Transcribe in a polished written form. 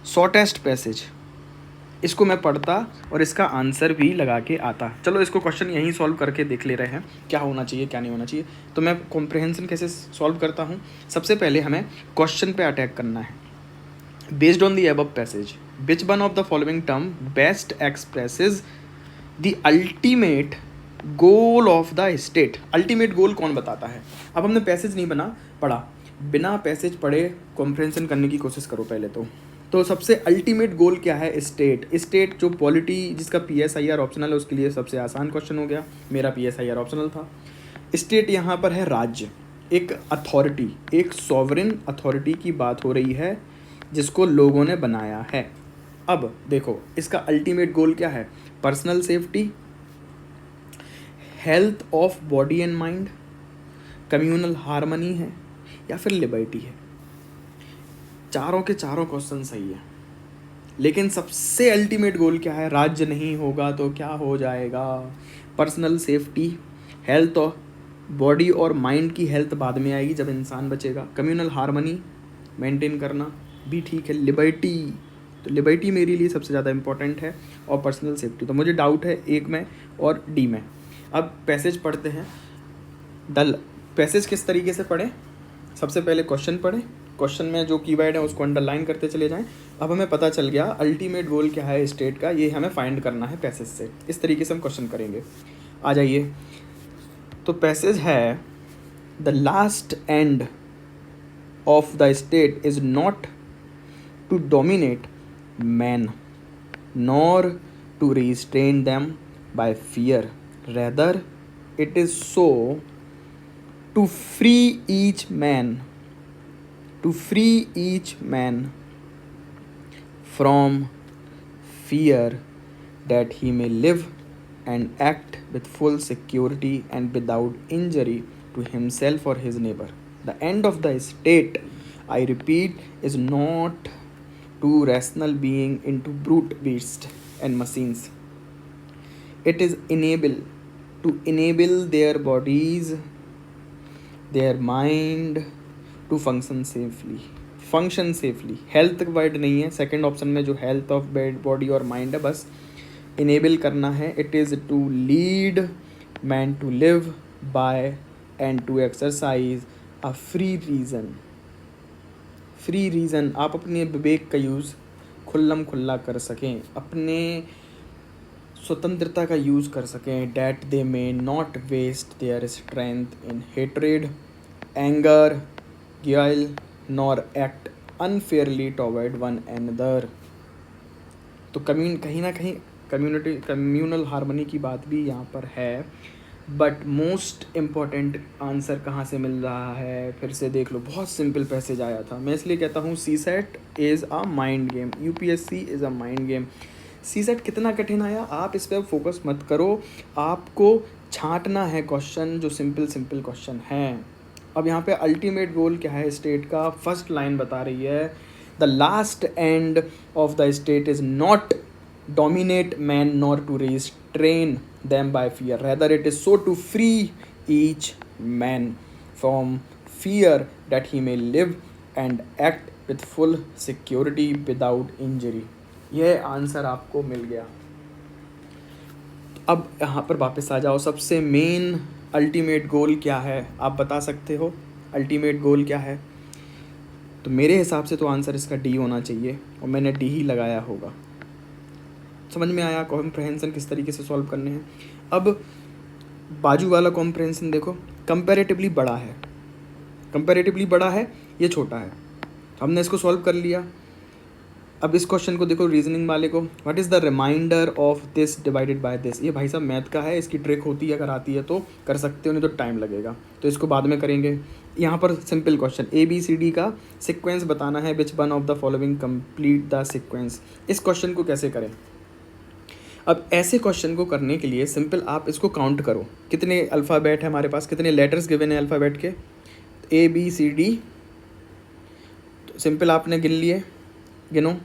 Shortest passage, इसको मैं पढ़ता और इसका आंसर भी लगा के आता। चलो इसको क्वेश्चन यहीं सॉल्व करके देख ले रहे हैं क्या होना चाहिए क्या नहीं होना चाहिए। तो मैं कॉम्प्रिहेंशन कैसे सॉल्व करता हूँ, सबसे पहले हमें क्वेश्चन पे अटैक करना है। Based on the above passage which one of the following term best expresses the ultimate goal of the state. Ultimate goal कौन बताता है। अब हमने पैसेज नहीं पढ़ा, बिना पैसेज पढ़े कॉम्प्रिहेंशन करने की कोशिश करो पहले तो सबसे अल्टीमेट गोल क्या है, स्टेट जो पॉलिटी जिसका PSIR ऑप्शनल है उसके लिए सबसे आसान क्वेश्चन हो गया, मेरा PSIR ऑप्शनल था। स्टेट यहाँ पर है राज्य, एक अथॉरिटी, एक सॉवरेन अथॉरिटी की बात हो रही है जिसको लोगों ने बनाया है। अब देखो इसका अल्टीमेट गोल क्या है, personal safety, health of body and mind, communal harmony है या फिर लिबर्टी है। चारों के चारों क्वेश्चन सही है, लेकिन सबसे अल्टीमेट गोल क्या है, राज्य नहीं होगा तो क्या हो जाएगा, पर्सनल सेफ्टी, हेल्थ और बॉडी और माइंड की हेल्थ बाद में आएगी जब इंसान बचेगा, कम्युनल हार्मनी मेंटेन करना भी ठीक है, लिबर्टी, तो लिबर्टी मेरे लिए सबसे ज़्यादा इंपॉर्टेंट है और पर्सनल सेफ्टी। तो मुझे डाउट है एक में और डी में। अब पैसेज पढ़ते हैं। पैसेज किस तरीके से पढ़ें, सबसे पहले क्वेश्चन पढ़ें, क्वेश्चन में जो कीवर्ड है उसको अंडरलाइन करते चले जाएं। अब हमें पता चल गया अल्टीमेट गोल क्या है स्टेट का, ये हमें फाइंड करना है पैसेज से। इस तरीके से हम क्वेश्चन करेंगे। आ जाइए, तो पैसेज है the last end of the state is not to dominate man nor to restrain them by fear, rather it is so to free each man from fear that he may live and act with full security and without injury to himself or his neighbor. The end of the state, I repeat, is not to rational being into brute beasts and machines. It is to enable their bodies, their mind to function safely। Health word नहीं है second option में, जो health of body और mind है, बस enable करना है। It is to lead man to live by and to exercise a free reason. आप अपने विवेक का यूज़ खुल्ला कर सकें, अपने स्वतंत्रता का यूज़ कर सकें, that they may not waste their strength in hatred, anger, guile, nor act unfairly toward one another. तो कहीं ना कहीं कम्यूनल हार्मनी की बात भी यहाँ पर है, बट मोस्ट इम्पॉर्टेंट आंसर कहाँ से मिल रहा है, फिर से देख लो, बहुत सिंपल पैसेज आया था। मैं इसलिए कहता हूँ CSAT is a mind game, UPSC is a mind game. CSAT कितना कठिन आया आप इस पर फोकस मत करो, आपको छांटना है क्वेश्चन जो सिंपल क्वेश्चन हैं। अब यहाँ पे अल्टीमेट गोल क्या है स्टेट का, फर्स्ट लाइन बता रही है the last end of the state is not dominate man nor to restrain them by fear, rather it is so to free each man from fear that he may live and act with full security without injury। यह answer आपको मिल गया। अब यहाँ पर वापस आ जाओ, सबसे main ultimate goal क्या है आप बता सकते हो, अल्टीमेट गोल क्या है। तो मेरे हिसाब से तो आंसर इसका डी होना चाहिए और मैंने डी ही लगाया होगा। समझ में आया कॉम्प्रहेंशन किस तरीके से सॉल्व करने हैं। अब बाजू वाला कॉम्प्रहेंशन देखो, कंपैरेटिवली बड़ा है, ये छोटा है, हमने इसको सॉल्व कर लिया। अब इस क्वेश्चन को देखो, रीजनिंग वाले को, what is the reminder of this divided by this. ये भाई साहब मैथ का है, इसकी ट्रिक होती है, अगर आती है तो कर सकते हो, नहीं तो टाइम लगेगा, तो इसको बाद में करेंगे। यहाँ पर सिंपल क्वेश्चन ABCD का सिक्वेंस बताना है, which one of the following complete the sequence. इस क्वेश्चन को कैसे करें। अब ऐसे क्वेश्चन को करने के लिए सिंपल आप इसको काउंट करो, कितने अल्फ़ाबेट है हमारे पास, कितने लेटर्स गिवन है अल्फ़ाबेट के, ABCD। तो सिंपल आपने गिन लिए, गिनो।